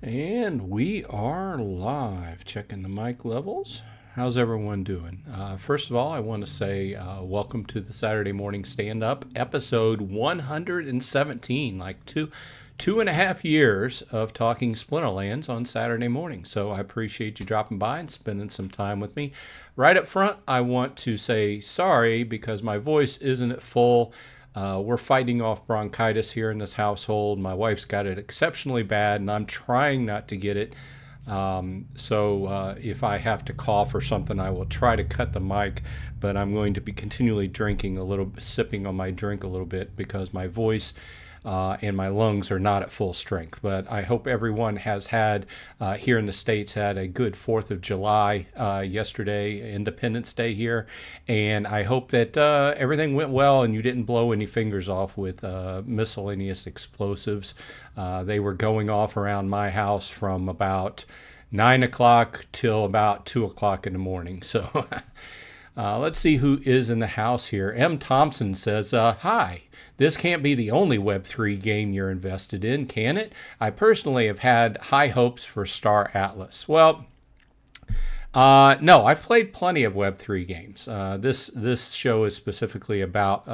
And we are live. Checking the mic levels. How's everyone doing? First of all, I want to say welcome to the Saturday Morning Stand Up, episode 117. Like two and a half years of talking Splinterlands on Saturday morning. So I appreciate you dropping by and spending some time with me. Right up front, I want to say sorry because my voice isn't at full. We're fighting off bronchitis here in this household. My wife's got it exceptionally bad, and I'm trying not to get it. So if I have to cough or something, I will try to cut the mic, but I'm going to be continually drinking a little, sipping on my drink a little bit because my voice and my lungs are not at full strength. But I hope everyone has had, here in the States, had a good 4th of July yesterday, Independence Day here. And I hope that everything went well and you didn't blow any fingers off with miscellaneous explosives. They were going off around my house from about 9 o'clock till about 2 o'clock in the morning. So let's see who is in the house here. M. Thompson says, hi. This can't be the only Web3 game you're invested in, can it? I personally have had high hopes for Star Atlas. Well, no, I've played plenty of Web3 games. This show is specifically about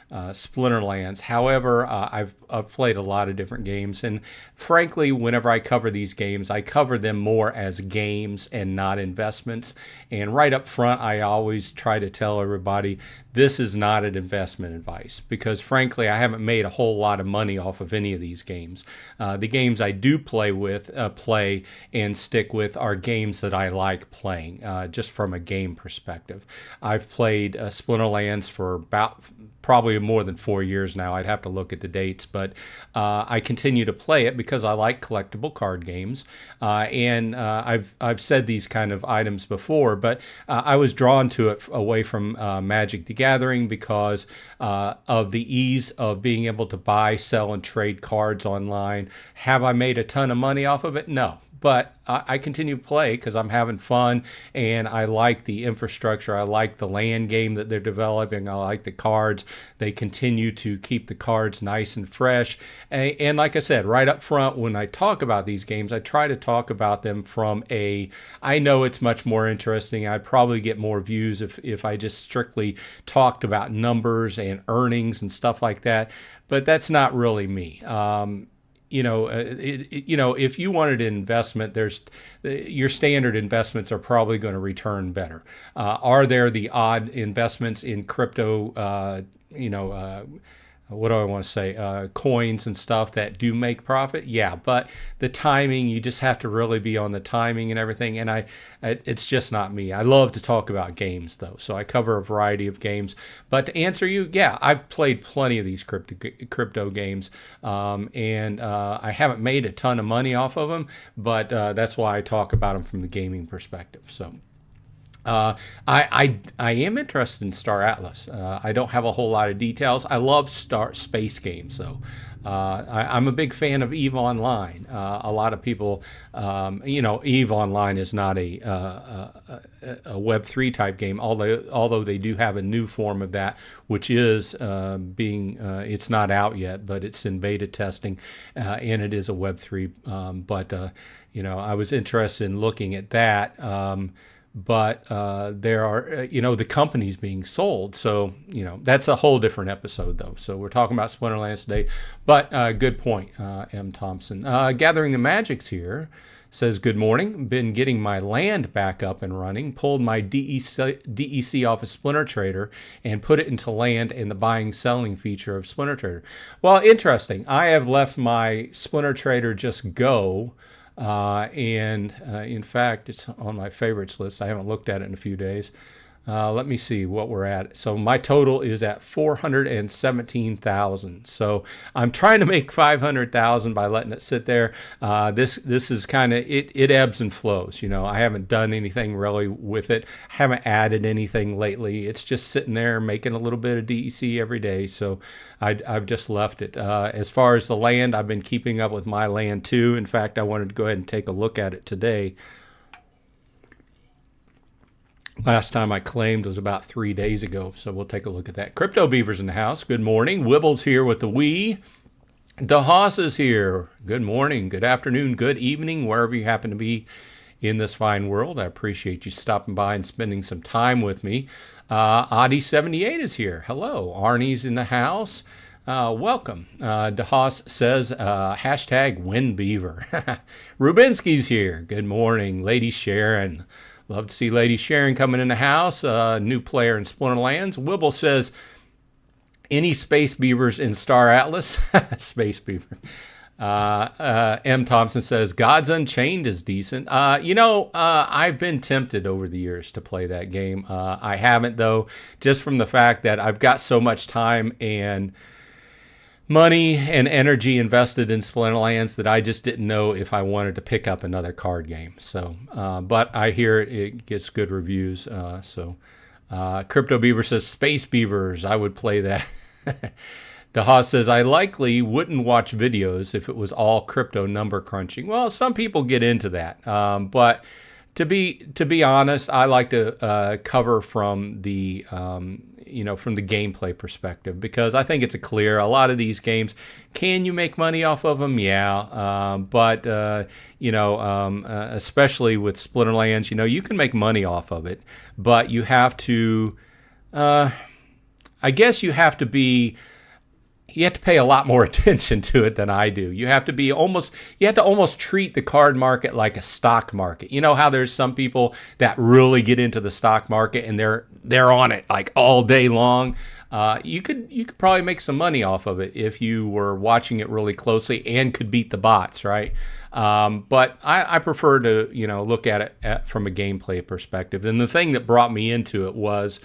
Splinterlands. However, I've played a lot of different games, and frankly, whenever I cover these games, I cover them more as games and not investments. And right up front, I always try to tell everybody this is not an investment advice because, frankly, I haven't made a whole lot of money off of any of these games. The games I do play and stick with are games that I like playing, just from a game perspective. I've played Splinterlands for about probably more than 4 years now. I'd have to look at the dates, but I continue to play it because I like collectible card games. And I've said these kind of items before, but I was drawn to it away from Magic the Gathering because of the ease of being able to buy, sell, and trade cards online. Have I made a ton of money off of it? No. But I continue to play because I'm having fun and I like the infrastructure. I like the land game that they're developing. I like the cards. They continue to keep the cards nice and fresh. And like I said, right up front, when I talk about these games, I try to talk about them from I know it's much more interesting. I'd probably get more views if I just strictly talked about numbers and earnings and stuff like that. But that's not really me. If you wanted an investment, your standard investments are probably going to return better. Are there the odd investments in crypto, what do I want to say, coins and stuff that do make profit? Yeah, but the timing, you just have to really be on the timing and everything. And it's just not me. I love to talk about games though, so I cover a variety of games. But to answer you, yeah, I've played plenty of these crypto games, and I haven't made a ton of money off of them, but that's why I talk about them from the gaming perspective. So. I am interested in Star Atlas. I don't have a whole lot of details. I love space games though. I'm a big fan of EVE Online. A lot of people, EVE Online is not a Web3 type game, although they do have a new form of that, which is it's not out yet, but it's in beta testing, and it is a Web3. But I was interested in looking at that. But there are, the companies being sold. So, that's a whole different episode, though. So we're talking about Splinterlands today. But good point, M. Thompson. Gathering the Magics here says, good morning. Been getting my land back up and running. Pulled my DEC off of Splinter Trader and put it into land in the buying selling feature of Splinter Trader. Well, interesting. I have left my Splinter Trader just go. And in fact, it's on my favorites list. I haven't looked at it in a few days. Let me see what we're at. So my total is at 417,000. So I'm trying to make 500,000 by letting it sit there. This is kind of it ebbs and flows. I haven't done anything really with it. Haven't added anything lately. It's just sitting there making a little bit of DEC every day. So I've just left it. As far as the land, I've been keeping up with my land too. In fact, I wanted to go ahead and take a look at it today. Last time I claimed was about 3 days ago, so we'll take a look at that. Crypto Beaver's in the house. Good morning. Wibble's here with the Wii. DeHaas is here. Good morning, good afternoon, good evening, wherever you happen to be in this fine world. I appreciate you stopping by and spending some time with me. Adi78 is here. Hello. Arnie's in the house. Welcome. DeHaas says, hashtag WinBeaver. Rubinsky's here. Good morning. Lady Sharon. Love to see Lady Sharon coming in the house. New player in Splinterlands. Wibble says, any space beavers in Star Atlas? Space beaver. M. Thompson says, Gods Unchained is decent. I've been tempted over the years to play that game. I haven't, though, just from the fact that I've got so much time and money and energy invested in Splinterlands that I just didn't know if I wanted to pick up another card game. So, but I hear it gets good reviews. Crypto Beaver says, Space Beavers, I would play that. DeHaas says, I likely wouldn't watch videos if it was all crypto number crunching. Well, some people get into that. But to be honest, I like to cover from the from the gameplay perspective, because I think it's a lot of these games, can you make money off of them? Yeah. But especially with Splinterlands, you can make money off of it, but you have to, I guess you have to pay a lot more attention to it than I do. You have to almost treat the card market like a stock market. You know how there's some people that really get into the stock market and they're on it like all day long. You could probably make some money off of it if you were watching it really closely and could beat the bots, right? But I prefer to look at it from a gameplay perspective. And the thing that brought me into it was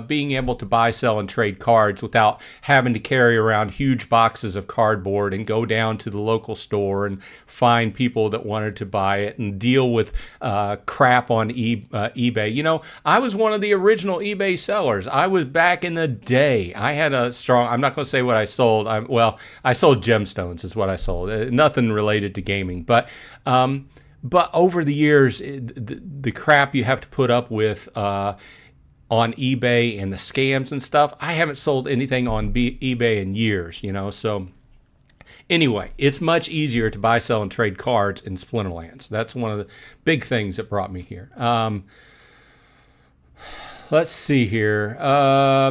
being able to buy, sell, and trade cards without having to carry around huge boxes of cardboard and go down to the local store and find people that wanted to buy it and deal with crap on eBay. I was one of the original eBay sellers. I was back in the day. I had I'm not going to say what I sold. I sold gemstones is what I sold. Nothing related to gaming. But over the years, the crap you have to put up with on eBay and the scams and stuff, I haven't sold anything on eBay in years, so anyway, it's much easier to buy, sell, and trade cards in Splinterlands. That's one of the big things that brought me here. Let's see here.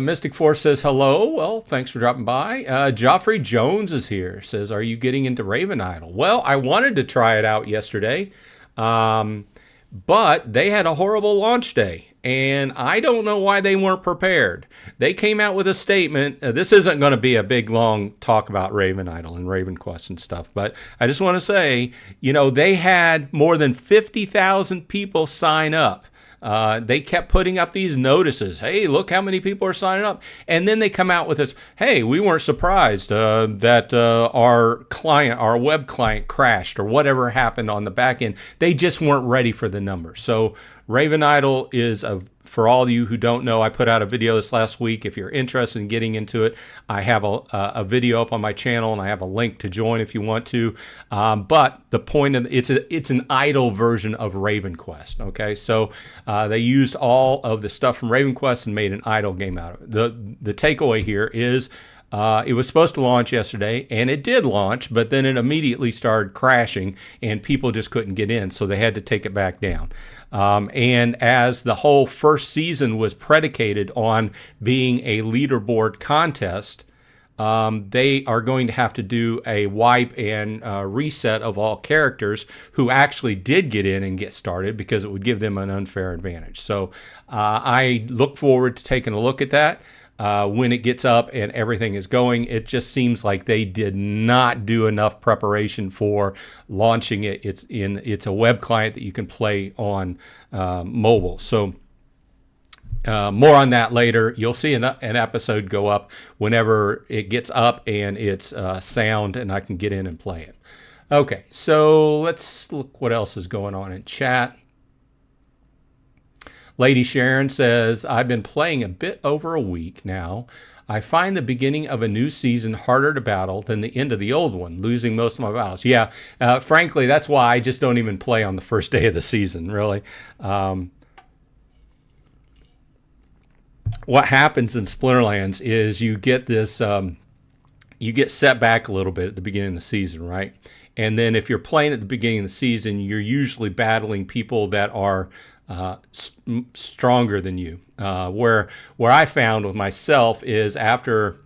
Mystic Force says hello. Well, thanks for dropping by. Joffrey Jones is here. Says, are you getting into Raven Idol? Well, I wanted to try it out yesterday, but they had a horrible launch day. And I don't know why they weren't prepared. They came out with a statement. This isn't going to be a big, long talk about Raven Idol and RavenQuest and stuff. But I just want to say, they had more than 50,000 people sign up. They kept putting up these notices. Hey, look how many people are signing up. And then they come out with this, hey, we weren't surprised that our web client crashed or whatever happened on the back end. They just weren't ready for the numbers. So Raven Idol is, for all of you who don't know, I put out a video this last week. If you're interested in getting into it, I have a video up on my channel, and I have a link to join if you want to. But the point of it's an idle version of RavenQuest. Okay, so they used all of the stuff from RavenQuest and made an idle game out of it. The takeaway here is, it was supposed to launch yesterday, and it did launch, but then it immediately started crashing, and people just couldn't get in, so they had to take it back down. And as the whole first season was predicated on being a leaderboard contest, they are going to have to do a wipe and reset of all characters who actually did get in and get started, because it would give them an unfair advantage. So I look forward to taking a look at that. When it gets up and everything is going. It just seems like they did not do enough preparation for launching it. It's a web client that you can play on mobile. So more on that later. You'll see an episode go up whenever it gets up and it's sound and I can get in and play it. Okay, so let's look what else is going on in chat. Lady Sharon says, I've been playing a bit over a week now. I find the beginning of a new season harder to battle than the end of the old one, losing most of my battles. Yeah, frankly, that's why I just don't even play on the first day of the season, really. What happens in Splinterlands is you get this you get set back a little bit at the beginning of the season, right? And then if you're playing at the beginning of the season, you're usually battling people that are stronger than you. Where I found with myself is after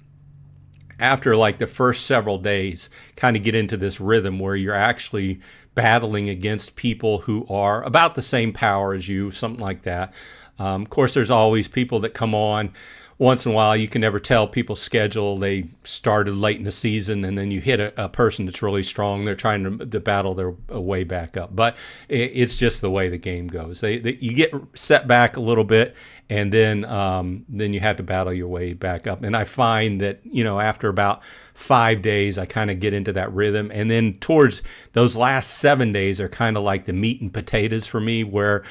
like the first several days, kind of get into this rhythm where you're actually battling against people who are about the same power as you, something like that. Of course, there's always people that come on once in a while. You can never tell people's schedule. They started late in the season, and then you hit a person that's really strong. They're trying to battle their way back up. But it's just the way the game goes. You get set back a little bit, and then you have to battle your way back up. And I find that, after about 5 days, I kind of get into that rhythm. And then towards those last 7 days are kind of like the meat and potatoes for me, where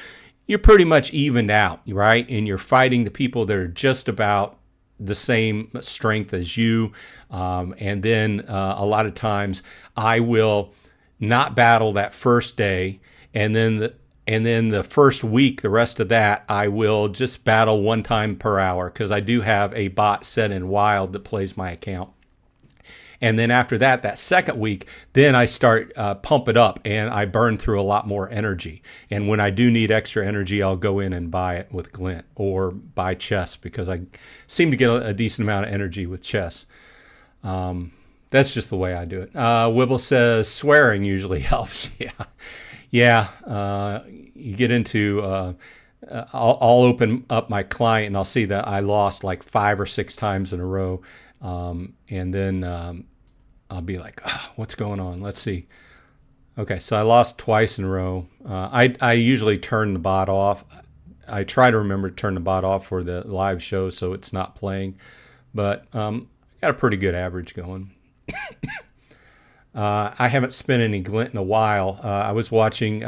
you're pretty much evened out, right? And you're fighting the people that are just about the same strength as you. And then a lot of times I will not battle that first day. And then the first week, the rest of that, I will just battle 1 time per hour, because I do have a bot set in wild that plays my account. And then after that second week, then I start pump it up, and I burn through a lot more energy. And when I do need extra energy, I'll go in and buy it with Glint or buy chests, because I seem to get a decent amount of energy with chests. That's just the way I do it. Wibble says swearing usually helps. Yeah. You get into I'll open up my client and I'll see that I lost like 5 or 6 times in a row. And then I'll be like, what's going on? Let's see. Okay, so I lost twice in a row. I usually turn the bot off. I try to remember to turn the bot off for the live show so it's not playing. But I got a pretty good average going. I haven't spent any Glint in a while. I was watching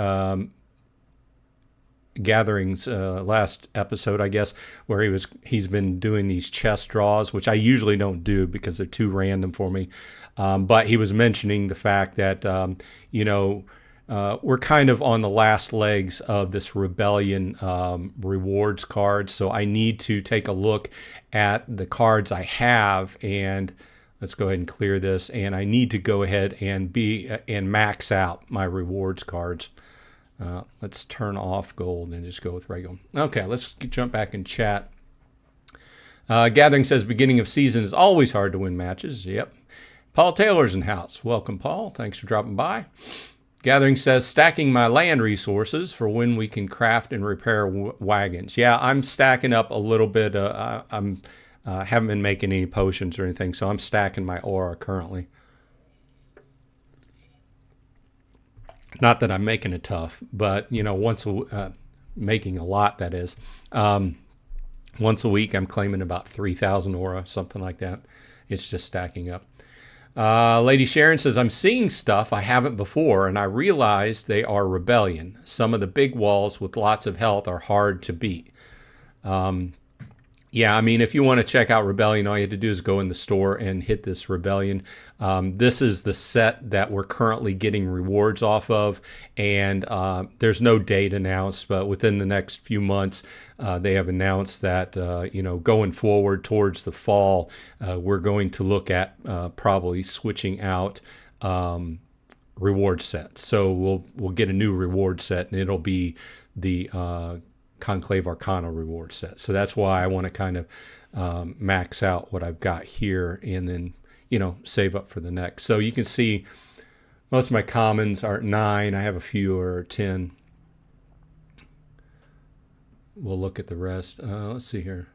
Gatherings last episode, I guess, where he's been doing these chest draws, which I usually don't do because they're too random for me. But he was mentioning the fact that we're kind of on the last legs of this Rebellion rewards card, so I need to take a look at the cards I have, and let's go ahead and clear this, and I need to go ahead and max out my rewards cards. Let's turn off gold and just go with regular. Okay, let's jump back in chat. Gathering says beginning of season is always hard to win matches. Yep. Paul Taylor's in house. Welcome, Paul. Thanks for dropping by. Gathering says stacking my land resources for when we can craft and repair wagons. Yeah, I'm stacking up a little bit. I'm haven't been making any potions or anything, so I'm stacking my aura currently. Not that I'm making it tough, but making a lot, that is. Once a week, I'm claiming about 3,000 aura, something like that. It's just stacking up. Lady Sharon says, I'm seeing stuff I haven't before, and I realize they are Rebellion. Some of the big walls with lots of health are hard to beat. Yeah, I mean, if you want to check out Rebellion, all you have to do is go in the store and hit this Rebellion. This is the set that we're currently getting rewards off of, and there's no date announced, but within the next few months, they have announced that, going forward towards the fall, we're going to look at probably switching out reward sets. So we'll get a new reward set, and it'll be the Conclave Arcana reward set. So that's why I want to kind of max out what I've got here and then, save up for the next. So you can see most of my commons are 9. I have a few are 10. We'll look at the rest. Let's see here.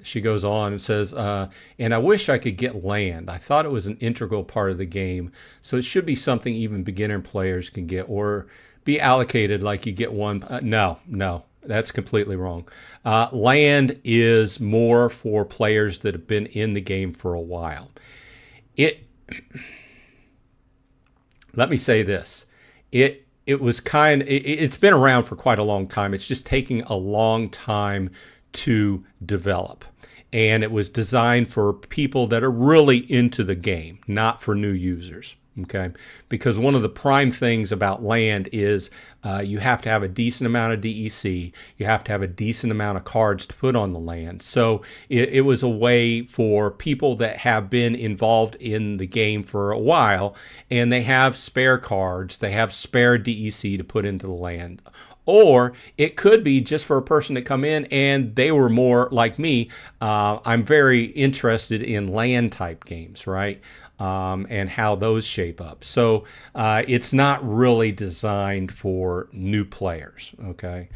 She goes on and says, and I wish I could get land. I thought it was an integral part of the game. So it should be something even beginner players can get, or be allocated like you get one. No, that's completely wrong. Land is more for players that have been in the game for a while. Let me say this. It's been around for quite a long time. It's just taking a long time to develop. And it was designed for people that are really into the game, not for new users. Okay, because one of the prime things about land is you have to have a decent amount of DEC. You have to have a decent amount of cards to put on the land. So it was a way for people that have been involved in the game for a while and they have spare cards, they have spare DEC to put into the land. Or it could be just for a person to come in and they were more like me. I'm very interested in land type games, right? And how those shape up. So it's not really designed for new players, okay?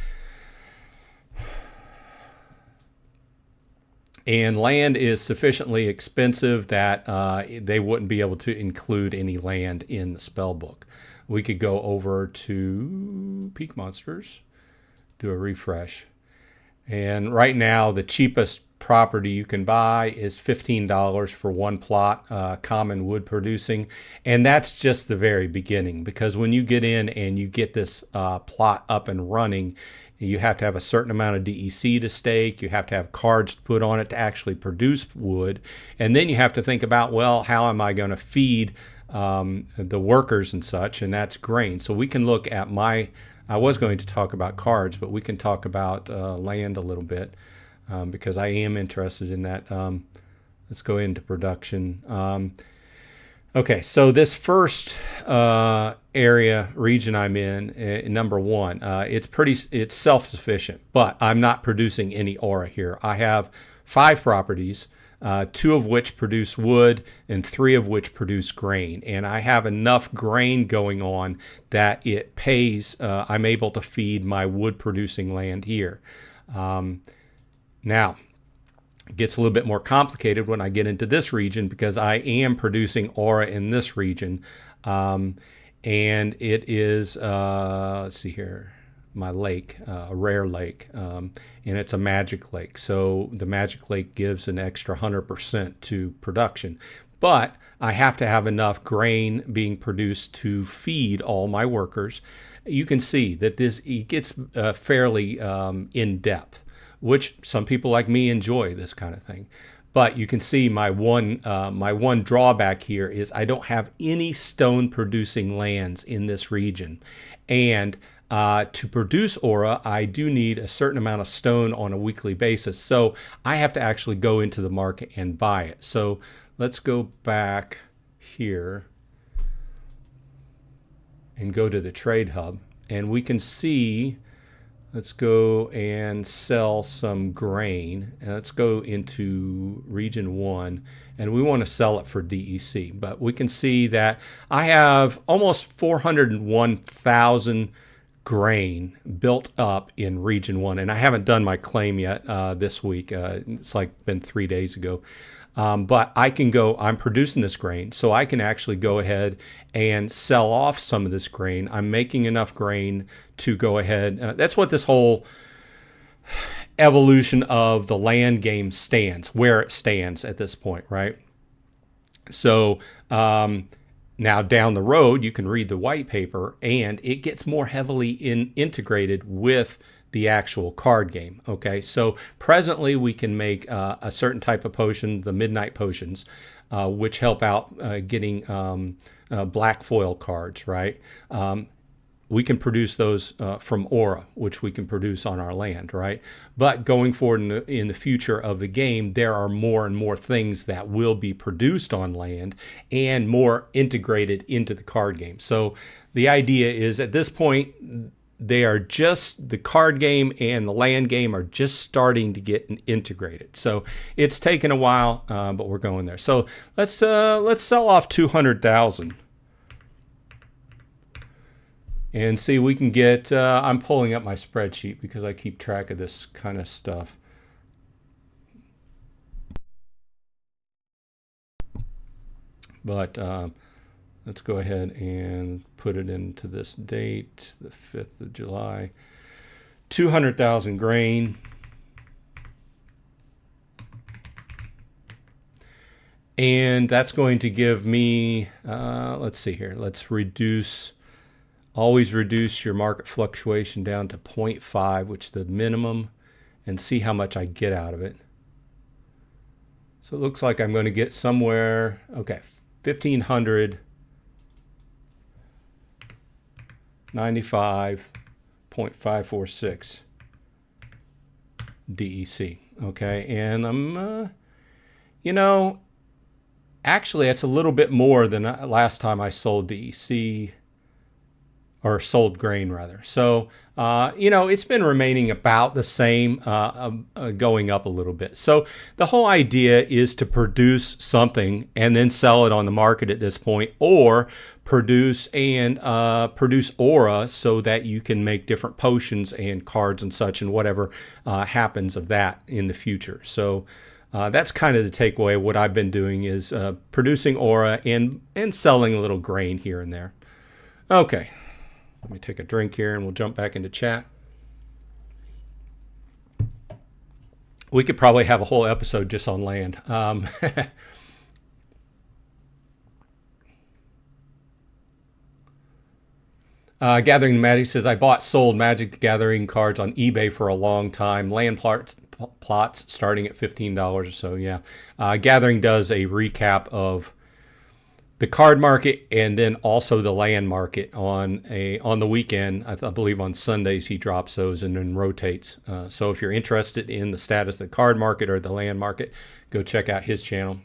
And land is sufficiently expensive that they wouldn't be able to include any land in the spell book. We could go over to Peak Monsters, do a refresh. And right now, the cheapest property you can buy is $15 for one plot, common wood producing. And that's just the very beginning, because when you get in and you get this plot up and running, you have to have a certain amount of DEC to stake. You have to have cards put on it to actually produce wood. And then you have to think about, well, how am I going to feed the workers and such? And that's grain. So we can look at I was going to talk about cards, but we can talk about land a little bit because I am interested in that. Let's go into production. Okay, so this first region I'm in, number one, it's self-sufficient, but I'm not producing any aura here. I have 5 properties, 2 of which produce wood and 3 of which produce grain. And I have enough grain going on that it pays. I'm able to feed my wood producing land here. Now, it gets a little bit more complicated when I get into this region because I am producing aura in this region. And it is, let's see here, my lake, a rare lake, and it's a magic lake. So the magic lake gives an extra 100% to production. But I have to have enough grain being produced to feed all my workers. You can see that it gets fairly in depth, which some people like me enjoy this kind of thing. But you can see my one drawback here is I don't have any stone producing lands in this region. And to produce aura, I do need a certain amount of stone on a weekly basis. So I have to actually go into the market and buy it. So let's go back here and go to the trade hub. And we can see, let's go and sell some grain. And let's go into region 1. And we want to sell it for DEC. But we can see that I have almost 401,000 grain built up in region 1. And I haven't done my claim yet this week. It's like been 3 days ago. But I'm producing this grain, so I can actually go ahead and sell off some of this grain. I'm making enough grain to go ahead. That's what this whole evolution of the land game stands, where it stands at this point, right? So now down the road, you can read the white paper, and it gets more heavily integrated with the actual card game. Okay, so presently we can make a certain type of potion, the midnight potions, which help out getting black foil cards, right? We can produce those from aura, which we can produce on our land, right? But going forward in the future of the game, there are more and more things that will be produced on land and more integrated into the card game. So the idea is at this point, the card game and the land game are just starting to get integrated. So it's taken a while, but we're going there. So let's sell off 200,000 and see we can get. I'm pulling up my spreadsheet because I keep track of this kind of stuff. But let's go ahead and put it into this date, the 5th of July. 200,000 grain. And that's going to give me, let's see here. Let's always reduce your market fluctuation down to 0.5, which is the minimum, and see how much I get out of it. So it looks like I'm going to get somewhere, okay, 1,500 95.546 DEC. Okay, and I'm, you know, actually it's a little bit more than last time I sold DEC, or sold grain rather. So, you know, it's been remaining about the same, going up a little bit. So the whole idea is to produce something and then sell it on the market at this point, or produce aura so that you can make different potions and cards and such, and whatever happens of that in the future. So that's kind of the takeaway. What I've been doing is producing aura and selling a little grain here and there. Okay. Let me take a drink here and we'll jump back into chat. We could probably have a whole episode just on land. Gathering Magic says, I sold Magic the Gathering cards on eBay for a long time. Land plots starting at $15 or so, yeah. Gathering does a recap of the card market and then also the land market on the weekend. I believe on Sundays he drops those and then rotates. So if you're interested in the status of the card market or the land market, go check out his channel.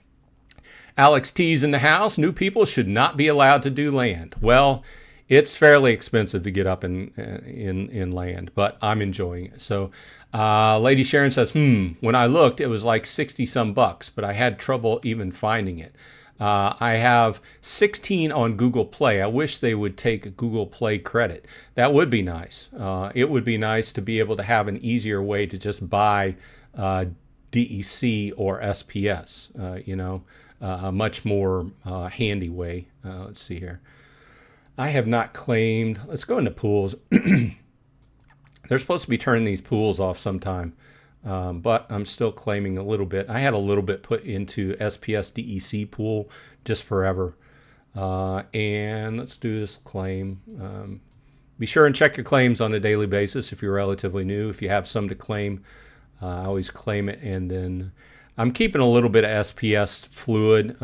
Alex T's in the house. New people should not be allowed to do land. Well, it's fairly expensive to get up in land, but I'm enjoying it. So Lady Sharon says, when I looked, it was like 60 some bucks, but I had trouble even finding it. I have 16 on Google Play. I wish they would take Google Play credit. That would be nice. It would be nice to be able to have an easier way to just buy DEC or SPS, you know, a much more handy way. Let's see here. I have not claimed. Let's go into pools. They're supposed to be turning these pools off sometime. But I'm still claiming a little bit. I had a little bit put into SPS DEC pool just forever. And let's do this claim. Be sure and check your claims on a daily basis if you're relatively new. If you have some to claim, I always claim it. And then I'm keeping a little bit of SPS fluid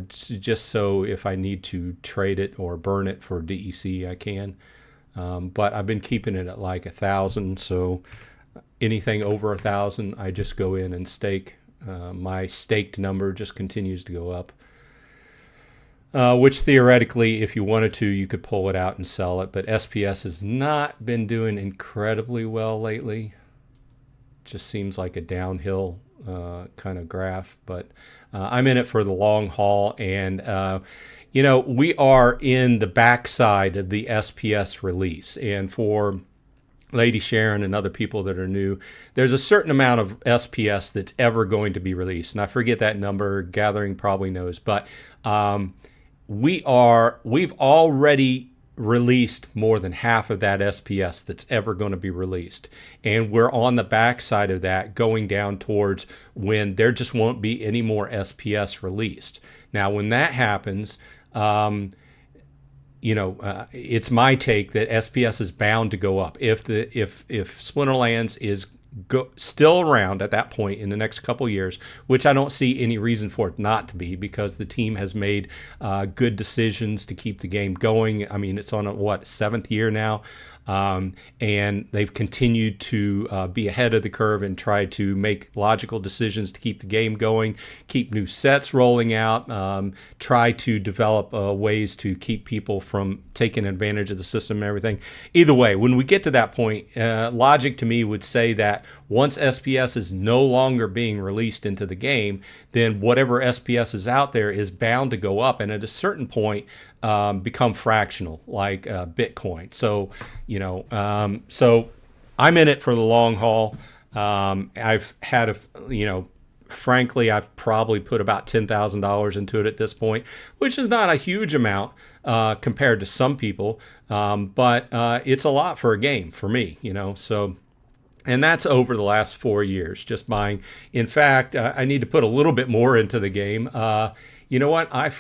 just so if I need to trade it or burn it for DEC, I can. But I've been keeping it at like 1,000. So anything over 1,000, I just go in and stake. My staked number just continues to go up, which theoretically, if you wanted to, you could pull it out and sell it. But SPS has not been doing incredibly well lately. Just seems like a downhill kind of graph. But I'm in it for the long haul. And, you know, we are in the backside of the SPS release. And for Lady Sharon and other people that are new, there's a certain amount of SPS that's ever going to be released. And I forget that number. Gathering probably knows. But we've already released more than half of that SPS that's ever going to be released. And we're on the backside of that, going down towards when there just won't be any more SPS released. Now, when that happens, you know, it's my take that SPS is bound to go up. If Splinterlands is still around at that point in the next couple years, which I don't see any reason for it not to be, because the team has made good decisions to keep the game going. I mean, it's on a 7th year now. And they've continued to be ahead of the curve and try to make logical decisions to keep the game going, keep new sets rolling out, try to develop ways to keep people from taking advantage of the system and everything. Either way, when we get to that point, logic to me would say that once SPS is no longer being released into the game, then whatever SPS is out there is bound to go up, and at a certain point become fractional, like Bitcoin. So, you know, so I'm in it for the long haul. I've had frankly, I've probably put about $10,000 into it at this point, which is not a huge amount compared to some people, but it's a lot for a game for me, you know. So, and that's over the last 4 years, just buying. In fact, I need to put a little bit more into the game. You know what? I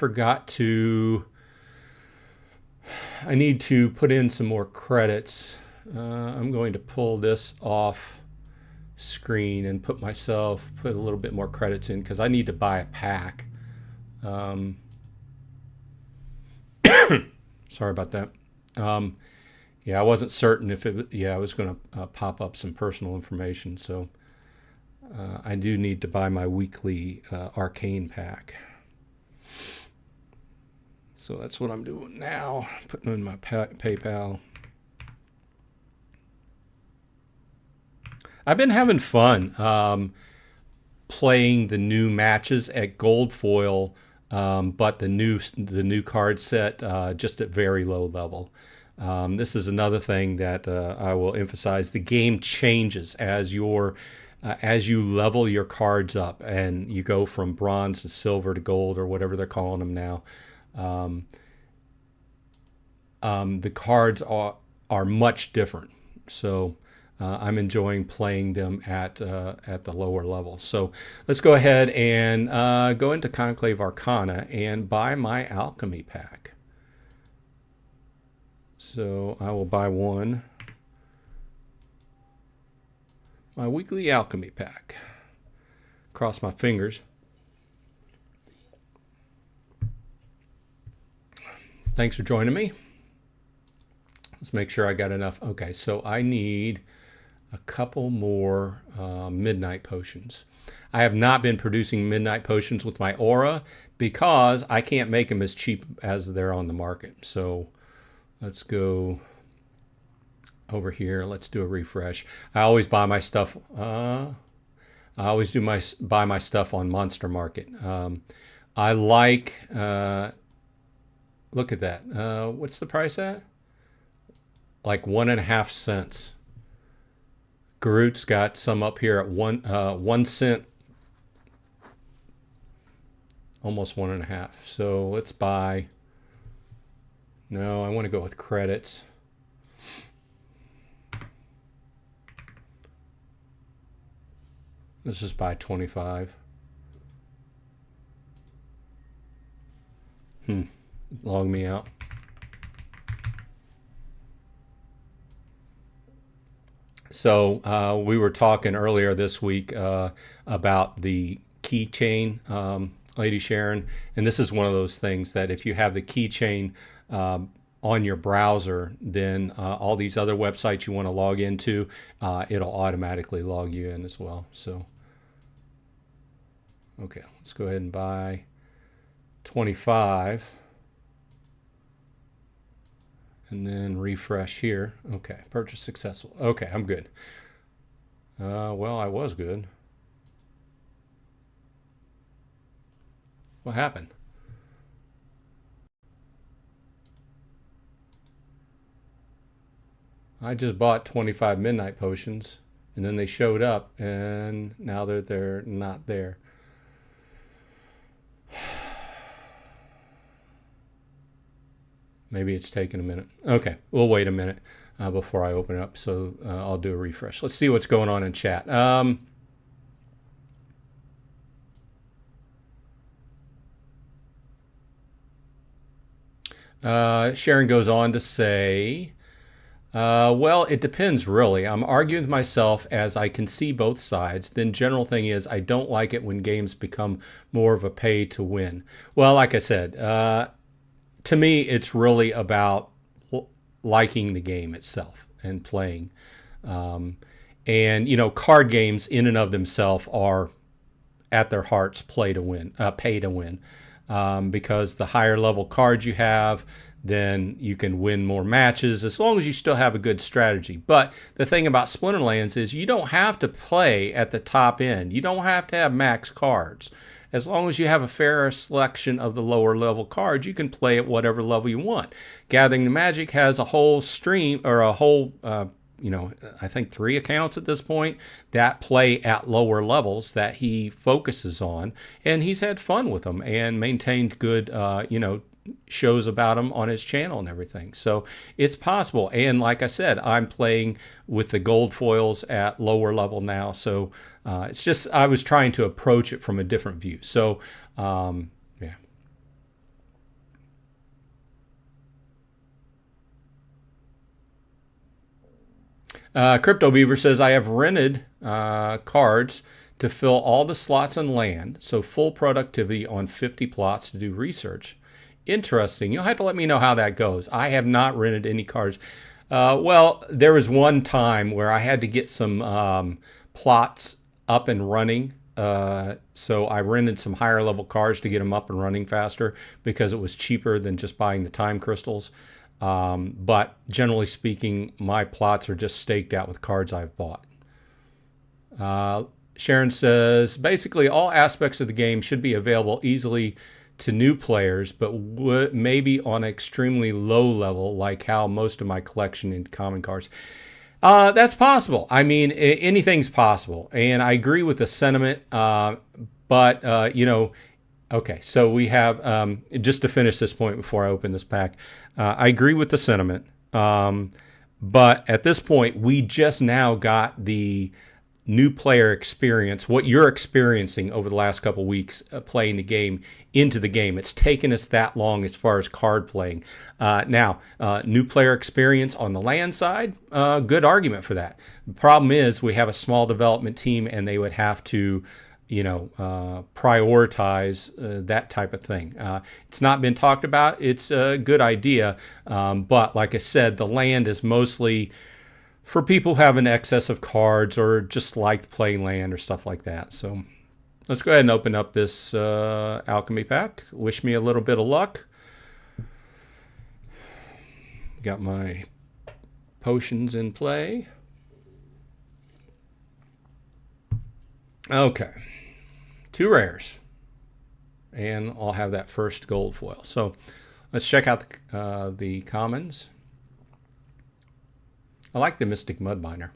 need to put in some more credits. I'm going to pull this off screen and put a little bit more credits in, because I need to buy a pack. Sorry about that. Yeah, I wasn't certain if it. Yeah, I was going to pop up some personal information, so I do need to buy my weekly arcane pack. So that's what I'm doing now. Putting in my PayPal. I've been having fun playing the new matches at Gold Foil, but the new card set just at very low level. This is another thing that I will emphasize. The game changes as you level your cards up and you go from bronze to silver to gold or whatever they're calling them now. The cards are much different. So I'm enjoying playing them at the lower level. So let's go ahead and go into Conclave Arcana and buy my alchemy pack. So I will buy my weekly alchemy pack. Cross my fingers. Thanks for joining me. Let's make sure I got enough. Okay, so I need a couple more midnight potions. I have not been producing midnight potions with my aura because I can't make them as cheap as they're on the market. So let's go over here. Let's do a refresh. I always buy my stuff. I always buy my stuff on Monster Market. I like. Look at that. What's the price at? Like 1.5 cents. Garut's got some up here at 1 cent. Almost 1.5. So let's buy. No, I want to go with credits. Let's just buy 25. Log me out. So we were talking earlier this week about the keychain, Lady Sharon, and this is one of those things that if you have the keychain on your browser, then all these other websites you want to log into, it'll automatically log you in as well. So, okay, let's go ahead and buy 25. And then refresh here. Okay, purchase successful. Okay, I'm good. Well, I was good. What happened? I just bought 25 midnight potions, and then they showed up, and now they're not there. Maybe it's taking a minute. Okay, we'll wait a minute before I open it up. So I'll do a refresh. Let's see what's going on in chat. Sharon goes on to say, well, it depends really. I'm arguing with myself as I can see both sides. Then general thing is I don't like it when games become more of a pay to win. Well, like I said, to me, it's really about liking the game itself and playing. And, you know, card games in and of themselves are at their hearts pay to win. Because the higher level cards you have, then you can win more matches as long as you still have a good strategy. But the thing about Splinterlands is you don't have to play at the top end. You don't have to have max cards. As long as you have a fair selection of the lower level cards, you can play at whatever level you want. Gathering the Magic has a whole stream or a whole, I think 3 accounts at this point that play at lower levels that he focuses on. And he's had fun with them and maintained good, shows about them on his channel and everything. So it's possible. And like I said, I'm playing with the gold foils at lower level now. So it's just, I was trying to approach it from a different view. So, yeah. Crypto Beaver says, I have rented cards to fill all the slots on land. So full productivity on 50 plots to do research. Interesting. You'll have to let me know how that goes. I have not rented any cards. Well, there was one time where I had to get some plots up and running. So I rented some higher level cars to get them up and running faster because it was cheaper than just buying the time crystals. But generally speaking, my plots are just staked out with cards I've bought. Sharon says, basically all aspects of the game should be available easily to new players, but maybe on an extremely low level, like how most of my collection in common cards. That's possible. I mean, anything's possible. And I agree with the sentiment. But, you know, okay, so we have, just to finish this point before I open this pack, I agree with the sentiment. But at this point, we just now got the new player experience, what you're experiencing over the last couple of weeks playing the game into the game. It's taken us that long as far as card playing. Now, new player experience on the land side, good argument for that. The problem is we have a small development team and they would have to, you know, prioritize that type of thing. It's not been talked about. It's a good idea. But like I said, the land is mostly for people who have an excess of cards or just like playing land or stuff like that. So let's go ahead and open up this alchemy pack. Wish me a little bit of luck. Got my potions in play. Okay. 2 rares. And I'll have that first gold foil. So let's check out the commons. I like the Mystic Mudbinder.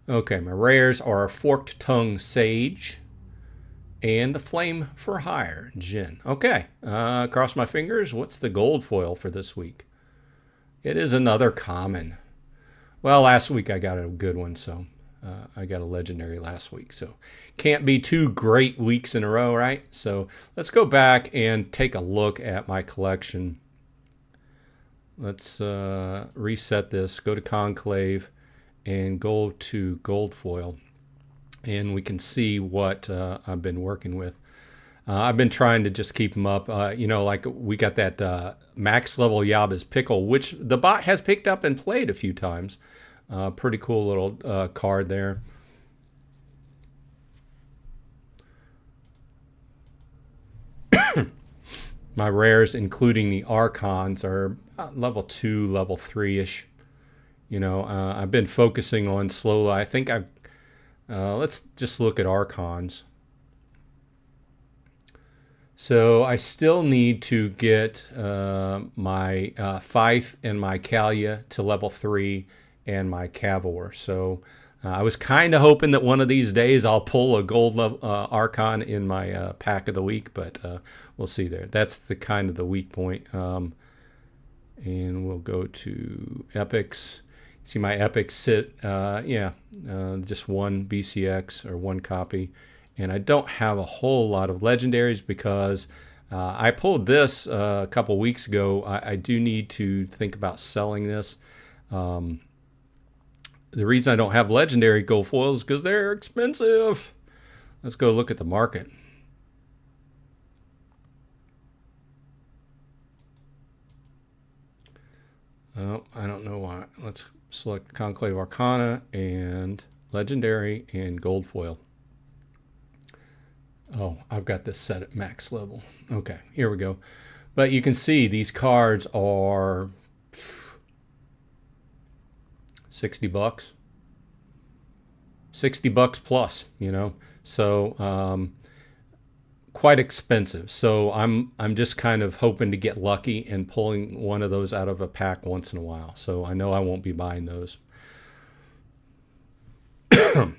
Okay, my rares are a Forked Tongue Sage and a Flame for Hire Djinn. Okay, cross my fingers. What's the gold foil for this week? It is another common. Well, last week I got a good one, so I got a legendary last week. So can't be 2 great weeks in a row, right? So let's go back and take a look at my collection. Let's reset this, go to Conclave, and go to Gold Foil. And we can see what I've been working with. I've been trying to just keep them up. You know, like we got that max level Yaba's Pickle, which the bot has picked up and played a few times. Pretty cool little card there. My rares, including the Archons, are level 2, level 3-ish. You know, I've been focusing on slowly. I think I've... let's just look at Archons. So I still need to get my Fife and my Kalia to level 3 and my Cavor. So I was kind of hoping that one of these days I'll pull a gold Archon in my pack of the week, but we'll see there. That's the kind of the weak point. And we'll go to epics. See my epics sit, just 1 BCX or 1 copy. And I don't have a whole lot of legendaries because I pulled this a couple weeks ago. I do need to think about selling this. The reason I don't have legendary gold foils is because they're expensive. Let's go look at the market. Oh, I don't know why. Let's select Conclave Arcana and Legendary and Gold Foil. Oh, I've got this set at max level. Okay, here we go. But you can see these cards are $60. $60 plus, you know. So quite expensive. So I'm just kind of hoping to get lucky and pulling one of those out of a pack once in a while. So I know I won't be buying those.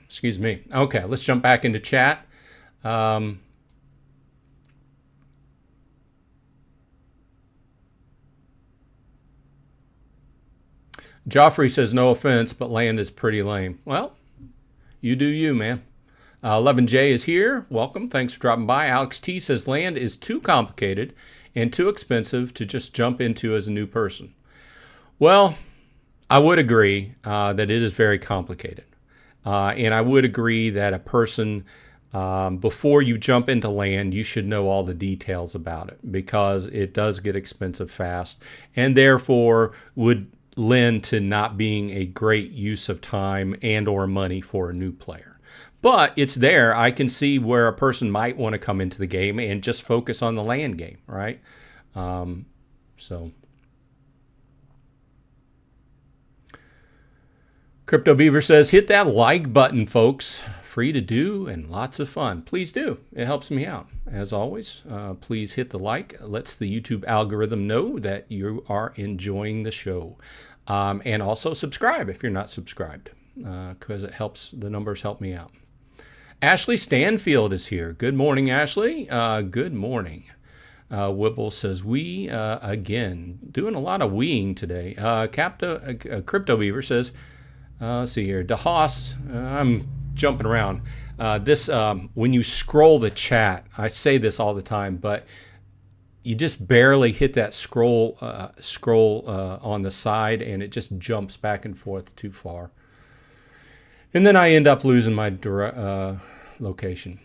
Excuse me. Okay, let's jump back into chat. Joffrey says, no offense, but land is pretty lame. Well, you do you, man. 11J is here. Welcome. Thanks for dropping by. Alex T says, land is too complicated and too expensive to just jump into as a new person. Well, I would agree that it is very complicated. And I would agree that a person, before you jump into land, you should know all the details about it because it does get expensive fast and therefore would lend to not being a great use of time and or money for a new player. But it's there. I can see where a person might want to come into the game and just focus on the land game, right? So Crypto Beaver says, hit that like button, folks. Free to do and lots of fun. Please do. It helps me out. As always, please hit the like. It lets the YouTube algorithm know that you are enjoying the show. And also subscribe if you're not subscribed, because it helps. The numbers help me out. Ashley Stanfield is here. Good morning, Ashley. Good morning. Whipple says, we, again, doing a lot of weeing today. Crypto Beaver says, let's see here, DeHaas, I'm jumping around. When you scroll the chat, I say this all the time, but you just barely hit that scroll on the side, and it just jumps back and forth too far. And then I end up losing my location.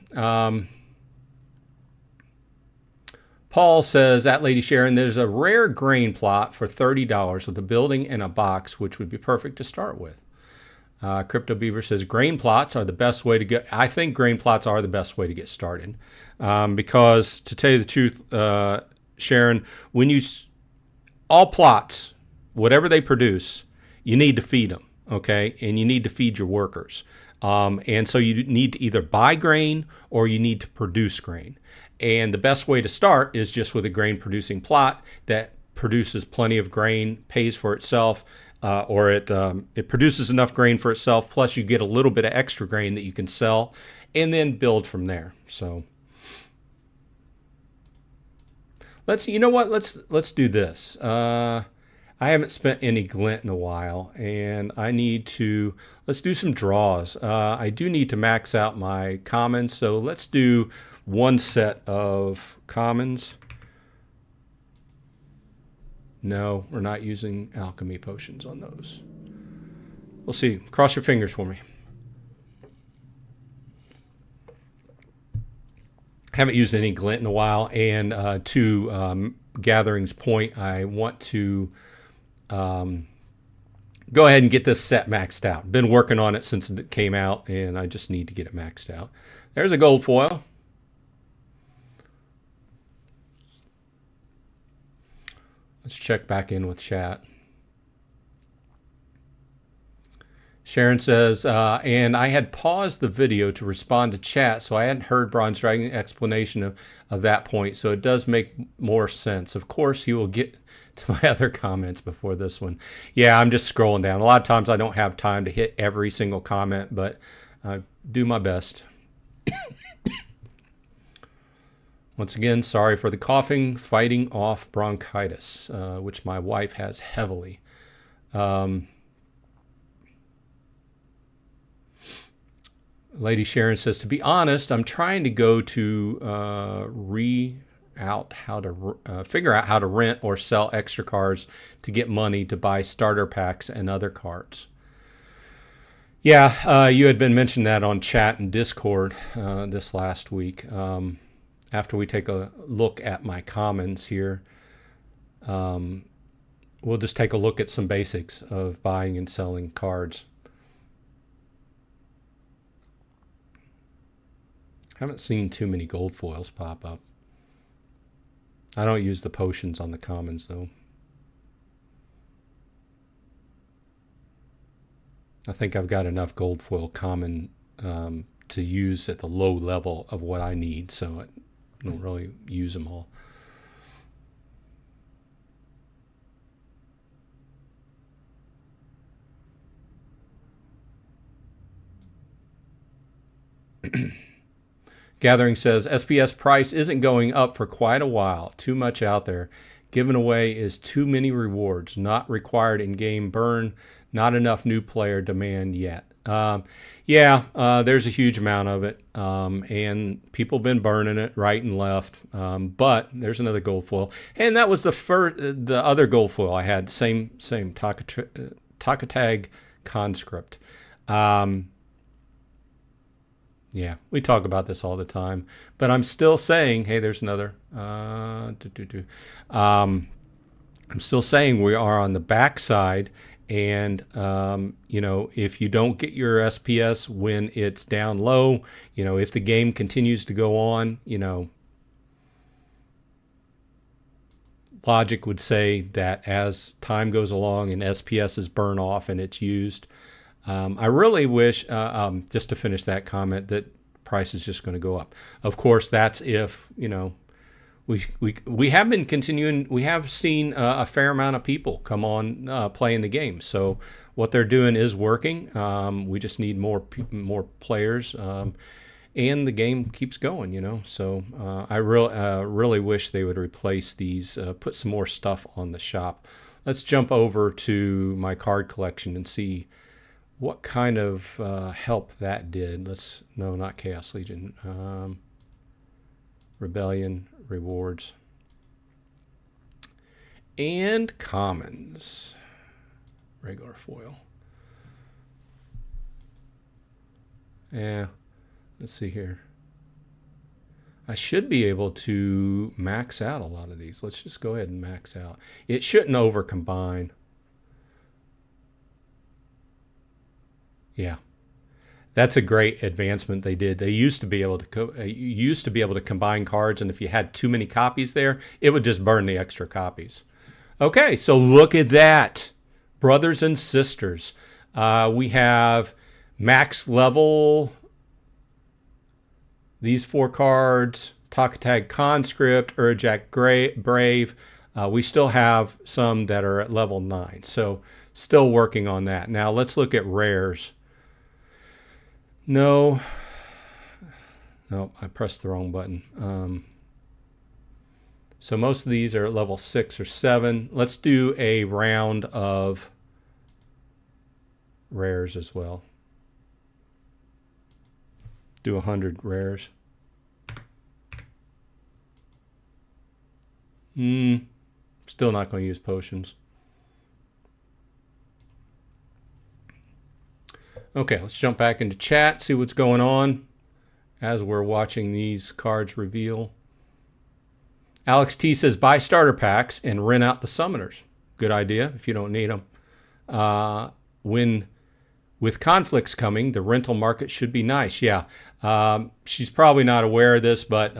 Paul says, at Lady Sharon, there's a rare grain plot for $30 with a building and a box, which would be perfect to start with. Crypto Beaver says, grain plots are the best way to get. I think grain plots are the best way to get started. Because to tell you the truth, Sharon, all plots, whatever they produce, you need to feed them. Okay, and you need to feed your workers. And so you need to either buy grain or you need to produce grain. And the best way to start is just with a grain producing plot that produces plenty of grain, pays for itself, or it produces enough grain for itself, plus you get a little bit of extra grain that you can sell and then build from there. So let's do this. I haven't spent any glint in a while, and let's do some draws. I do need to max out my commons, so let's do one set of commons. No, we're not using alchemy potions on those. We'll see. Cross your fingers for me. Haven't used any glint in a while, and to Gathering's point, I want to go ahead and get this set maxed out. Been working on it since it came out, and I just need to get it maxed out. There's a gold foil. Let's check back in with chat. Sharon says, and I had paused the video to respond to chat, so I hadn't heard Bronze Dragon's explanation of that point, so it does make more sense. Of course, he will get to my other comments before this one. Yeah, I'm just scrolling down. A lot of times I don't have time to hit every single comment, but I do my best. Once again, sorry for the coughing, fighting off bronchitis, which my wife has heavily. Lady Sharon says, to be honest, I'm trying to go to figure out how to rent or sell extra cards to get money to buy starter packs and other cards. Yeah, you had been mentioning that on chat and Discord this last week. After we take a look at my commons here, we'll just take a look at some basics of buying and selling cards. Haven't seen too many gold foils pop up. I don't use the potions on the commons, though. I think I've got enough gold foil common to use at the low level of what I need, so I don't really use them all. Gathering says, SPS price isn't going up for quite a while. Too much out there. Given away is too many rewards. Not required in-game burn. Not enough new player demand yet. There's a huge amount of it. And people have been burning it right and left. But there's another gold foil. And that was the other gold foil I had. Same Takatag conscript. Yeah, we talk about this all the time, but I'm still saying, hey, there's another. I'm still saying we are on the backside, and you know, if you don't get your SPS when it's down low, you know, if the game continues to go on, you know, logic would say that as time goes along and SPS is burn off and it's used, I really wish, just to finish that comment, that price is just going to go up. Of course, that's if, you know, we have been continuing. We have seen a fair amount of people come on playing the game. So what they're doing is working. We just need more players, and the game keeps going. You know. So I really wish they would replace these, put some more stuff on the shop. Let's jump over to my card collection and see what kind of help that did. No, not Chaos Legion. Rebellion, rewards, and commons. Regular foil. Yeah, let's see here. I should be able to max out a lot of these. Let's just go ahead and max out. It shouldn't over combine. Yeah. That's a great advancement they did. They used to be able to combine cards, and if you had too many copies there, it would just burn the extra copies. Okay, so look at that, brothers and sisters. We have max level. These 4 cards: Takatag Conscript, Urjak Brave. We still have some that are at level 9, so still working on that. Now let's look at rares. No, I pressed the wrong button. So most of these are at level 6 or 7. Let's do a round of rares as well. Do 100 rares. Still not going to use potions. Okay, let's jump back into chat, see what's going on as we're watching these cards reveal. Alex T says, buy starter packs and rent out the summoners. Good idea if you don't need them. With conflicts coming, the rental market should be nice. Yeah, she's probably not aware of this, but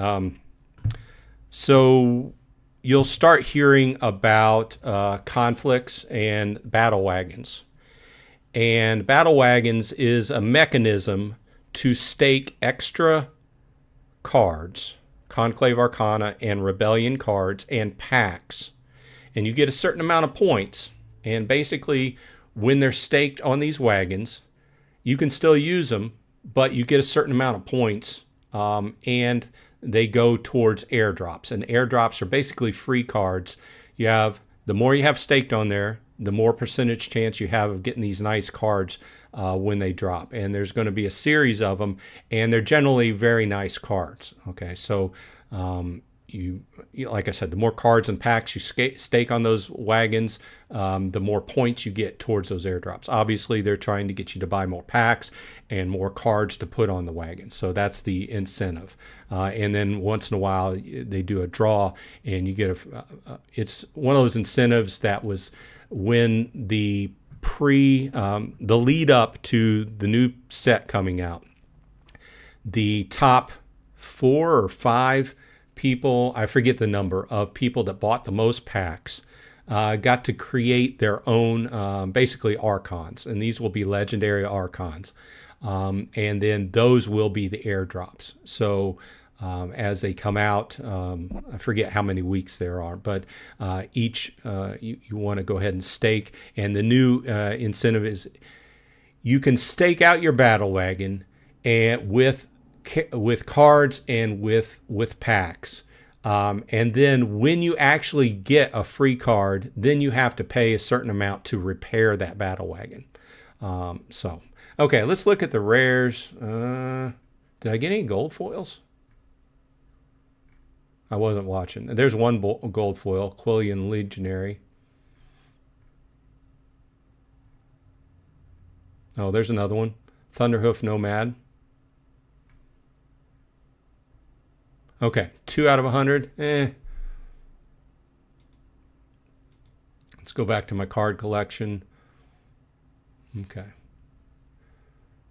so you'll start hearing about conflicts and battle wagons. And battle wagons is a mechanism to stake extra cards, Conclave Arcana and Rebellion cards and packs. And you get a certain amount of points. And basically, when they're staked on these wagons, you can still use them, but you get a certain amount of points. And they go towards airdrops. And airdrops are basically free cards. The more you have staked on there, the more percentage chance you have of getting these nice cards when they drop. And there's going to be a series of them, and they're generally very nice cards. Okay, so you like I said, the more cards and packs you stake on those wagons, the more points you get towards those airdrops. Obviously, they're trying to get you to buy more packs and more cards to put on the wagons. So that's the incentive. And then once in a while, they do a draw, and you get it's one of those incentives that was when the lead up to the new set coming out. The top 4 or 5 people, I forget the number of people that bought the most packs, got to create their own basically archons, and these will be legendary archons, and then those will be the airdrops. So as they come out, I forget how many weeks there are, but each you want to go ahead and stake, and the new incentive is you can stake out your battle wagon and with cards and with packs, and then when you actually get a free card, then you have to pay a certain amount to repair that battle wagon. So okay, let's look at the rares. Did I get any gold foils? I wasn't watching. There's one gold foil, Quillian Legionary. Oh, there's another one, Thunderhoof Nomad. Okay, 2 out of 100. Let's go back to my card collection. Okay.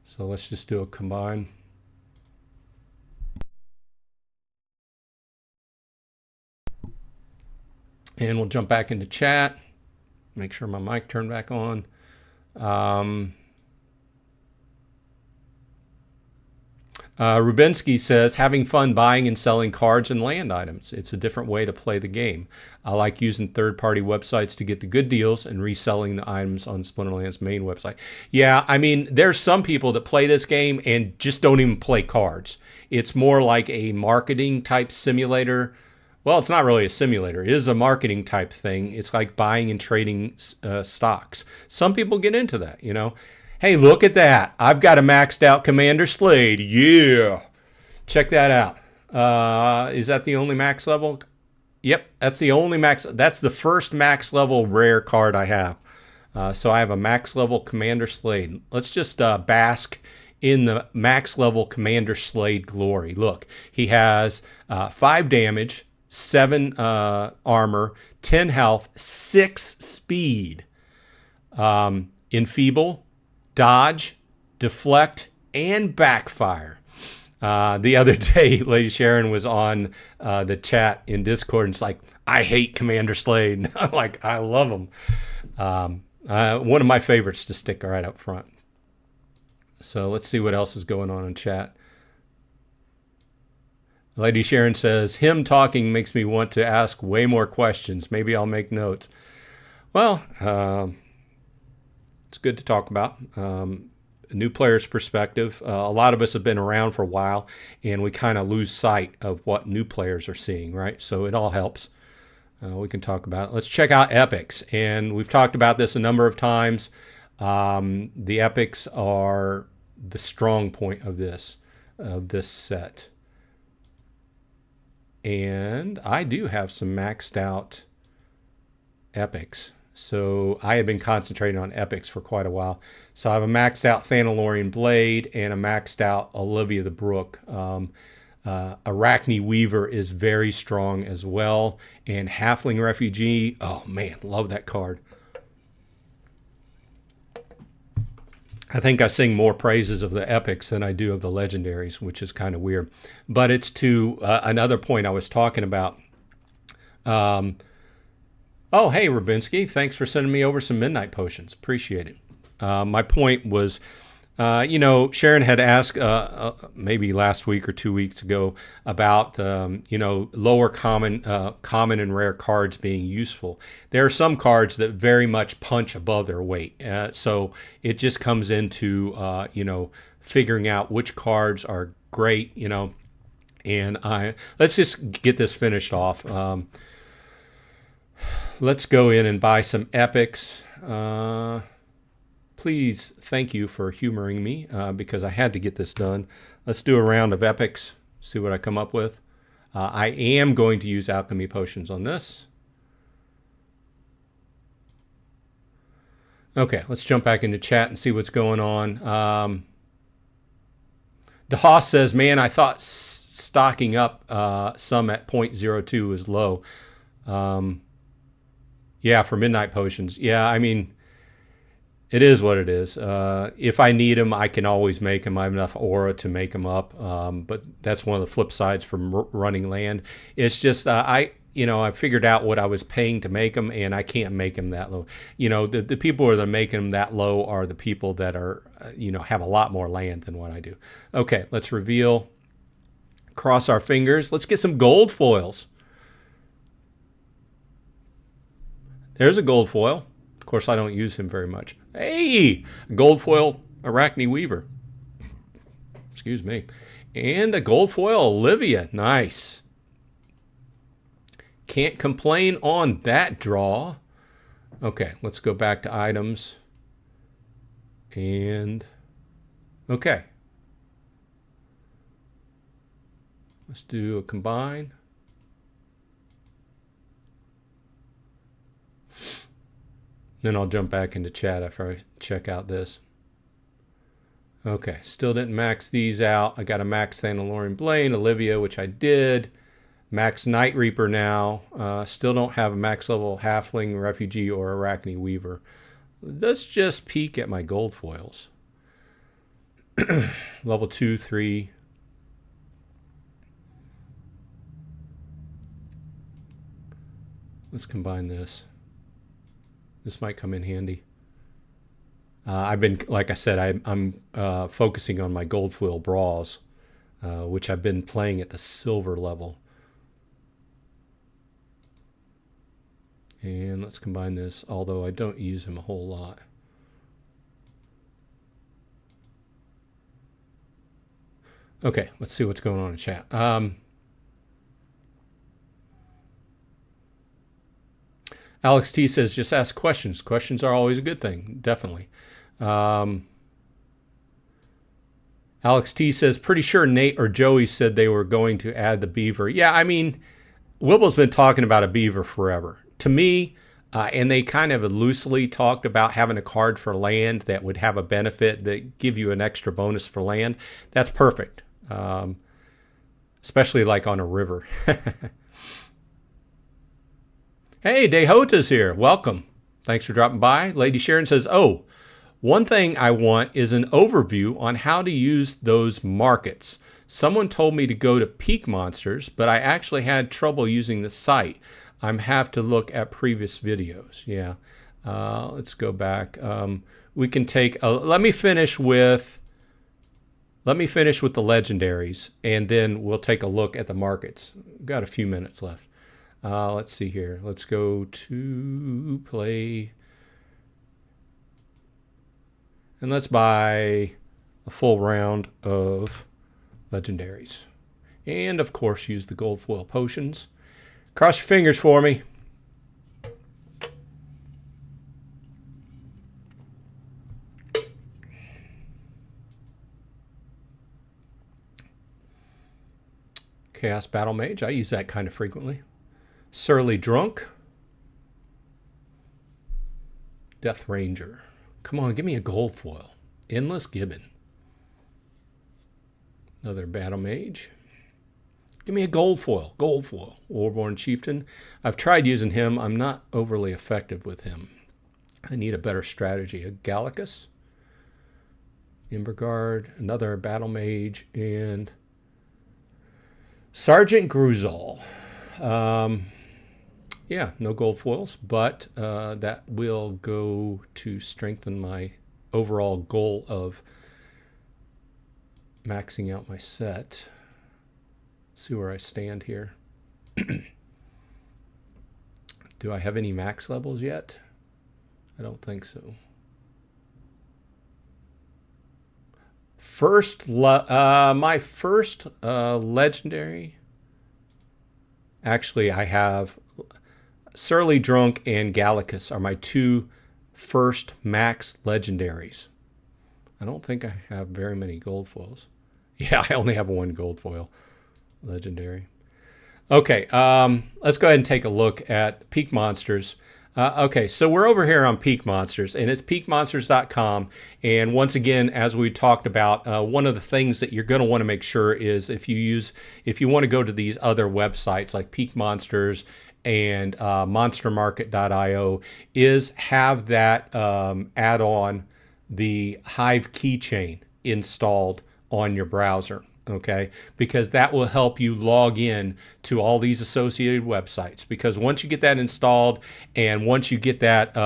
So let's just do a combine. And we'll jump back into chat. Make sure my mic turned back on. Rubinsky says, having fun buying and selling cards and land items. It's a different way to play the game. I like using third-party websites to get the good deals and reselling the items on Splinterlands' main website. Yeah, I mean, there's some people that play this game and just don't even play cards. It's more like a marketing type simulator. Well, it's not really a simulator. It is a marketing type thing. It's like buying and trading stocks. Some people get into that, you know. Hey, look at that. I've got a maxed out Commander Slade. Yeah. Check that out. Is that the only max level? Yep, that's the only max. That's the first max level rare card I have. So I have a max level Commander Slade. Let's just bask in the max level Commander Slade glory. Look, he has 5 damage, 7 armor, 10 health, 6 speed, enfeeble, dodge, deflect, and backfire. The other day, Lady Sharon was on the chat in Discord, and it's like, I hate Commander Slade. I'm like, I love him. One of my favorites to stick right up front. So let's see what else is going on in chat. Lady Sharon says, him talking makes me want to ask way more questions. Maybe I'll make notes. Well, it's good to talk about. A new player's perspective. A lot of us have been around for a while, and we kind of lose sight of what new players are seeing, right? So it all helps. We can talk about it. Let's check out epics. And we've talked about this a number of times. The epics are the strong point of this set. And I do have some maxed out epics. So I have been concentrating on epics for quite a while. So I have a maxed out Thanalorian Blade and a maxed out Olivia the Brook. Arachne Weaver is very strong as well. And Halfling Refugee, oh man, love that card. I think I sing more praises of the epics than I do of the legendaries, which is kind of weird. But it's to another point I was talking about. Oh, hey, Rubinsky. Thanks for sending me over some midnight potions. Appreciate it. My point was, Sharon had asked maybe last week or 2 weeks ago about, lower common and rare cards being useful. There are some cards that very much punch above their weight. So it just comes into, figuring out which cards are great, and let's just get this finished off. Let's go in and buy some epics. Please, thank you for humoring me because I had to get this done. Let's do a round of epics, see what I come up with. I am going to use alchemy potions on this. Okay, let's jump back into chat and see what's going on. DeHaas says, man, I thought stocking up some at 0.02 is low. Yeah, for midnight potions. Yeah, I mean, it is what it is. If I need them, I can always make them. I have enough aura to make them up. But that's one of the flip sides from running land. It's just I figured out what I was paying to make them, and I can't make them that low. The people that are making them that low are the people that are, have a lot more land than what I do. Okay, let's reveal. Cross our fingers. Let's get some gold foils. There's a gold foil. Of course, I don't use him very much. Hey, gold foil Arachne Weaver. Excuse me. And a gold foil Olivia. Nice. Can't complain on that draw. Okay, let's go back to items. And, okay. Let's do a combine. Then I'll jump back into chat after I check out this. Okay, still didn't max these out. I got a max Thanalorian Blade, Olivia, which I did. Max Night Reaper now. Still don't have a max level Halfling, Refugee, or Arachne Weaver. Let's just peek at my gold foils. Level 2, 3. Let's combine this. This might come in handy. I've been, like I said, I'm focusing on my gold foil bras, which I've been playing at the silver level. And let's combine this, although I don't use him a whole lot. Okay, let's see what's going on in chat. Alex T says, just ask questions. Questions are always a good thing, definitely. Alex T says, pretty sure Nate or Joey said they were going to add the beaver. Yeah, I mean, Wibble's been talking about a beaver forever. To me, and they kind of loosely talked about having a card for land that would have a benefit that give you an extra bonus for land. That's perfect, especially like on a river. Hey, Dehota's here. Welcome. Thanks for dropping by. Lady Sharon says, oh, one thing I want is an overview on how to use those markets. Someone told me to go to Peak Monsters, but I actually had trouble using the site. I have to look at previous videos. Yeah. Let's go back. We can take let me finish with the legendaries, and then we'll take a look at the markets. We've got a few minutes left. Let's see here. Let's go to play. And let's buy a full round of legendaries. And of course, use the gold foil potions. Cross your fingers for me. Chaos Battle Mage. I use that kind of frequently. Surly Drunk. Death Ranger. Come on, give me a gold foil. Endless Gibbon. Another Battle Mage. Give me a gold foil. Gold foil. Warborn Chieftain. I've tried using him. I'm not overly effective with him. I need a better strategy. A Gallicus. Emberguard. Another Battle Mage. And Sergeant Gruzal. Yeah, no gold foils, but that will go to strengthen my overall goal of maxing out my set. See where I stand here. Do I have any max levels yet? I don't think so. My first legendary. Actually, I have Surly Drunk and Gallicus are my two first max legendaries. I don't think I have very many gold foils. Yeah, I only have one gold foil legendary. Okay, let's go ahead and take a look at Peak Monsters. Okay, so we're over here on Peak Monsters, and it's peakmonsters.com. And once again, as we talked about, one of the things that you're going to want to make sure is if you want to go to these other websites like Peak Monsters and monstermarket.io, is have that add-on, the Hive keychain installed on your browser. Okay, because that will help you log in to all these associated websites. Because once you get that installed, and once you get that,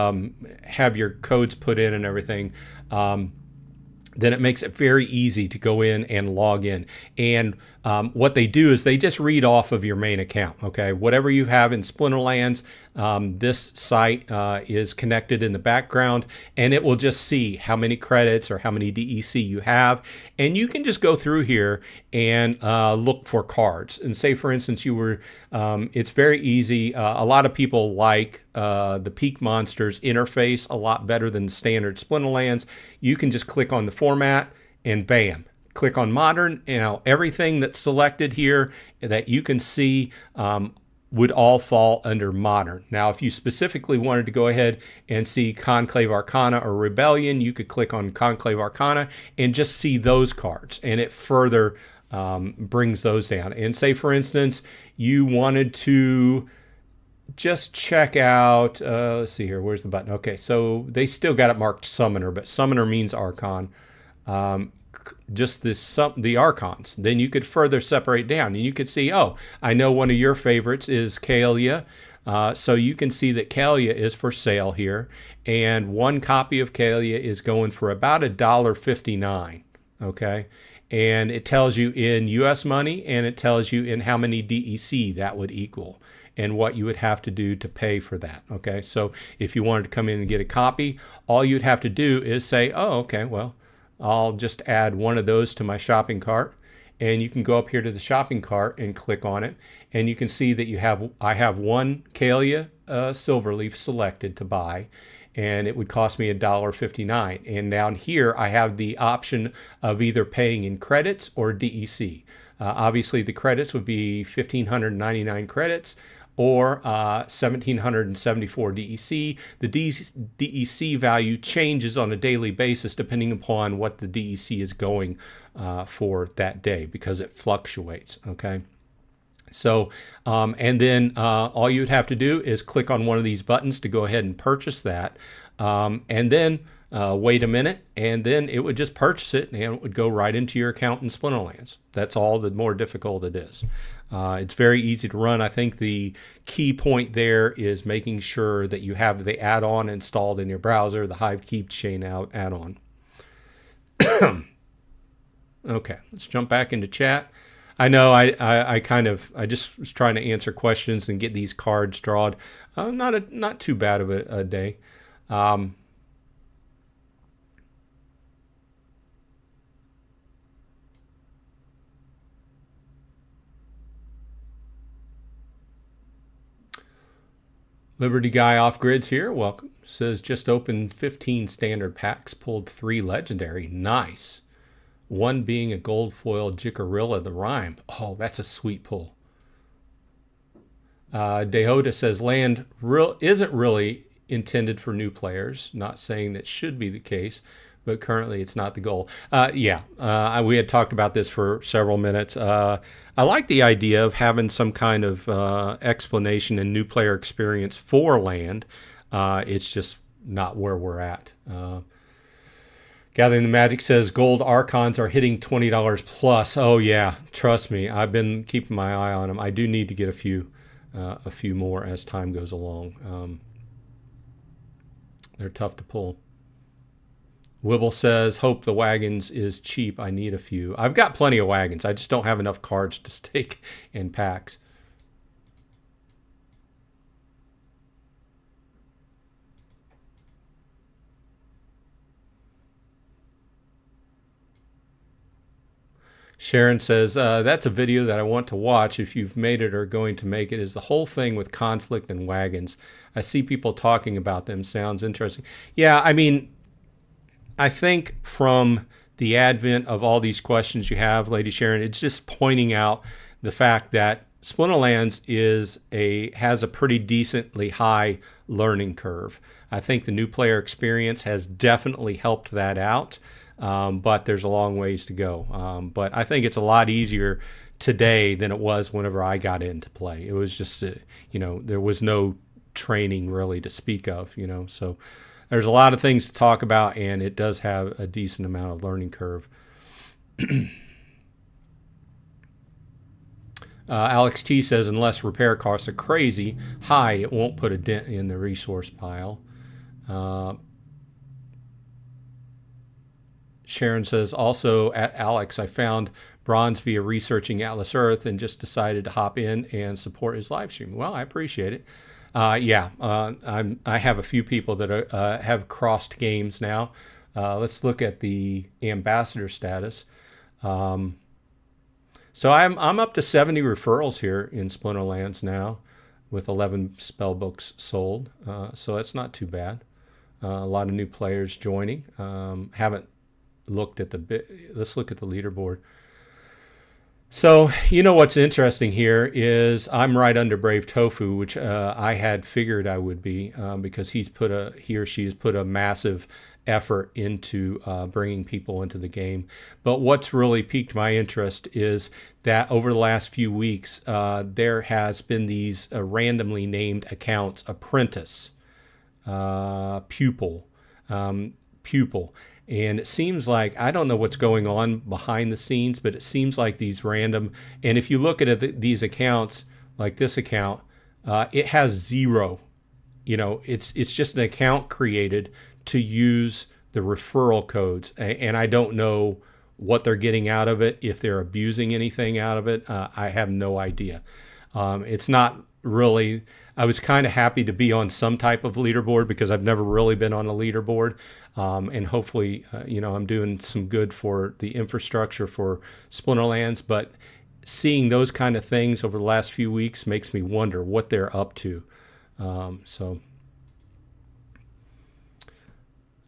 have your codes put in and everything, then it makes it very easy to go in and log in. And what they do is they just read off of your main account. Okay, whatever you have in Splinterlands, this site is connected in the background, and it will just see how many credits or how many DEC you have. And you can just go through here and look for cards. And say, for instance, you were, it's very easy. A lot of people like the Peak Monsters interface a lot better than the standard Splinterlands. You can just click on the format and bam. Click on modern. Now everything that's selected here that you can see would all fall under modern. Now if you specifically wanted to go ahead and see Conclave Arcana or Rebellion, you could click on Conclave Arcana and just see those cards, and it further brings those down. And say, for instance, you wanted to just check out, let's see here, where's the button? Okay, so they still got it marked Summoner, but Summoner means Archon. Just the Archons. Then you could further separate down, and you could see, oh, I know one of your favorites is Kalia. So you can see that Kalia is for sale here, and one copy of Kalia is going for about $1.59. Okay, and it tells you in U.S. money, and it tells you in how many DEC that would equal, and what you would have to do to pay for that. Okay, so if you wanted to come in and get a copy, all you'd have to do is say, oh, okay, well, I'll just add one of those to my shopping cart. And you can go up here to the shopping cart and click on it, and you can see that I have one Kalia Silverleaf selected to buy, and it would cost me $1.59. And down here I have the option of either paying in credits or DEC. Obviously the credits would be 1,599 credits or 1,774 DEC. The DEC value changes on a daily basis depending upon what the DEC is going for that day, because it fluctuates. Okay. So, and then all you'd have to do is click on one of these buttons to go ahead and purchase that. And then wait a minute, and then it would just purchase it, and it would go right into your account in Splinterlands. That's all the more difficult it is. It's very easy to run. I think the key point there is making sure that you have the add-on installed in your browser, the Hive Keychain add-on. Okay, let's jump back into chat. I know I just was trying to answer questions and get these cards drawn. Not too bad of a day. Liberty Guy Offgrids here, welcome. Says just opened 15 standard packs, pulled 3 legendary. Nice. One being a gold foil Jicarilla the Rhyme. Oh, that's a sweet pull. Dehoda says land isn't really intended for new players. Not saying that should be the case, but currently it's not the goal. We had talked about this for several minutes. I like the idea of having some kind of explanation and new player experience for land. It's just not where we're at. Gathering the Magic says gold Archons are hitting $20 plus. Oh yeah, trust me, I've been keeping my eye on them. I do need to get a few more as time goes along. They're tough to pull. Wibble says, hope the Wagons is cheap. I need a few. I've got plenty of Wagons. I just don't have enough cards to stake in packs. Sharon says, that's a video that I want to watch if you've made it or going to make it, is the whole thing with conflict and Wagons. I see people talking about them. Sounds interesting. Yeah, I mean, I think from the advent of all these questions you have, Lady Sharon, it's just pointing out the fact that Splinterlands has a pretty decently high learning curve. I think the new player experience has definitely helped that out, but there's a long ways to go. But I think it's a lot easier today than it was whenever I got into play. It was just, there was no training really to speak of, so there's a lot of things to talk about, and it does have a decent amount of learning curve. Alex T says, unless repair costs are crazy high, it won't put a dent in the resource pile. Sharon says, also at Alex, I found Bronze via researching Atlas Earth and just decided to hop in and support his live stream. Well, I appreciate it. I have a few people that have crossed games now. Let's look at the ambassador status. So I'm up to 70 referrals here in Splinterlands now, with 11 spell books sold. So that's not too bad. A lot of new players joining. Haven't looked at let's look at the leaderboard. So, you know what's interesting here is I'm right under Brave Tofu, which I had figured I would be, because he or she has put a massive effort into bringing people into the game. But what's really piqued my interest is that over the last few weeks, there has been these randomly named accounts: apprentice, pupil, pupil. And it seems like, I don't know what's going on behind the scenes, but it seems like these random, and if you look at these accounts, like this account, it has zero. It's just an account created to use the referral codes. And I don't know what they're getting out of it, if they're abusing anything out of it. I have no idea. It's not really, I was kind of happy to be on some type of leaderboard because I've never really been on a leaderboard. And hopefully, I'm doing some good for the infrastructure for Splinterlands. But seeing those kind of things over the last few weeks makes me wonder what they're up to.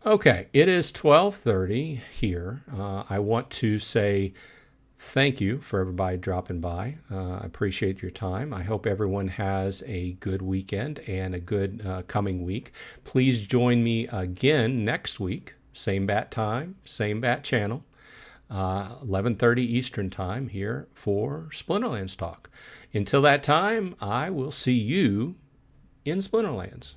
Okay, it is 12:30 here. I want to say thank you for everybody dropping by. I appreciate your time. I hope everyone has a good weekend and a good coming week. Please join me again next week, same bat time, same bat channel, 11:30 Eastern time here for Splinterlands Talk. Until that time, I will see you in Splinterlands.